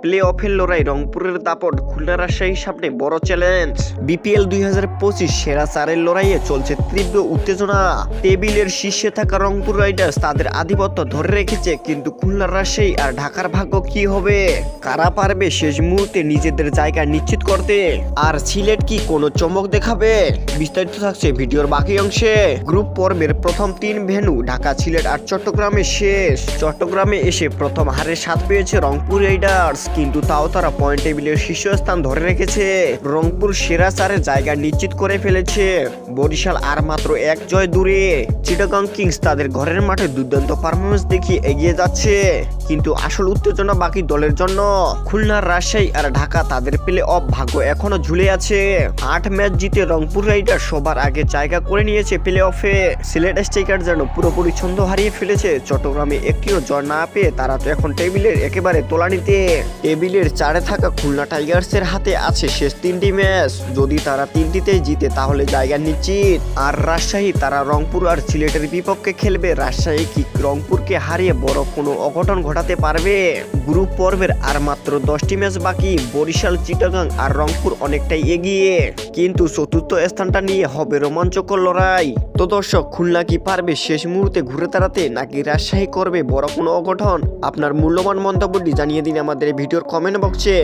Play অফের লড়াই রংপুরের দাপট খুলনা রাজশাহীর সামনে বড় চ্যালেঞ্জ। বিপিএল 2025 সেরা চারের লড়াইয়ে চলছে তীব্র উত্তেজনা। টেবিলের শীর্ষে থাকা রংপুর রাইডার্স তাদের আধিপত্য ধরে রেখেছে, কিন্তু খুলনা রাজশাহী আর ঢাকার ভাগ্য কি হবে? কারা পারবে শেষ মুহূর্তে নিজেদের জায়গা নিশ্চিত করতে? আর সিলেট কি কোনো চমক দেখাবে? বিস্তারিত থাকছে ভিডিওর বাকি অংশে। গ্রুপ পর্বের প্রথম 3 ভেন্যু ঢাকা, সিলেট আর চট্টগ্রামে শেষ। চট্টগ্রামে এসে প্রথম হারের স্বাদ পেয়েছে রংপুর রাইডার্স, কিন্তু তাও তারা পয়েন্ট টেবিলের শীর্ষস্থান ধরে রেখেছে। রংপুর সেরা চারের জায়গা নিশ্চিত করে ফেলেছে। বরিশাল আর মাত্র 1 জয় দূরে। চিটাগং কিংস তাদের ঘরের মাঠে দুর্দান্ত পারফরমেন্স দেখিয়ে এগিয়ে যাচ্ছে, কিন্তু আসল উত্তেজনা বাকি দলের জন্য। খুলনার রাজশাহী আর ঢাকা তাদের প্লে অফ ভাগ্য এখনো ঝুলে আছে। 8 ম্যাচ জিতে রংপুর রাইডার্স সবার আগে জায়গা করে নিয়েছে প্লে অফে। সিলেট স্ট্রাইকার যেন পুরোপুরি ছন্দ হারিয়ে ফেলেছে। চট্টগ্রামে একটিও জয় না পেয়ে তারা তো এখন টেবিলের একেবারে তোলানিতে। টেবিলের 4-এ থাকা খুলনা টাইগার্সের হাতে আছে শেষ 3টি ম্যাচ। যদি তারা 3টিতেই জিতে তাহলে জায়গা নিশ্চিত। আর রাজশাহী তারা রংপুর আর সিলেটের বিপক্ষে খেলবে। রাজশাহী কি রংপুরকে হারিয়ে বড় কোনো অঘটন ঘটাতে পারবে? গ্রুপ পর্বের আর মাত্র 10টি ম্যাচ বাকি। বরিশাল, চিটাগাং আর রংপুর অনেকটাই এগিয়ে, কিন্তু চতুর্থ স্থানটা নিয়ে হবে রোমাঞ্চকর লড়াই। তো দর্শক, খুলনা কি পারবে শেষ মুহূর্তে ঘুরে দাঁড়াতে, নাকি রাজশাহী করবে বড় কোনো অঘটন? আপনার মূল্যবান মন্তব্যটি জানিয়ে দিন আমাদের ভিডিওর কমেন্ট বক্সে।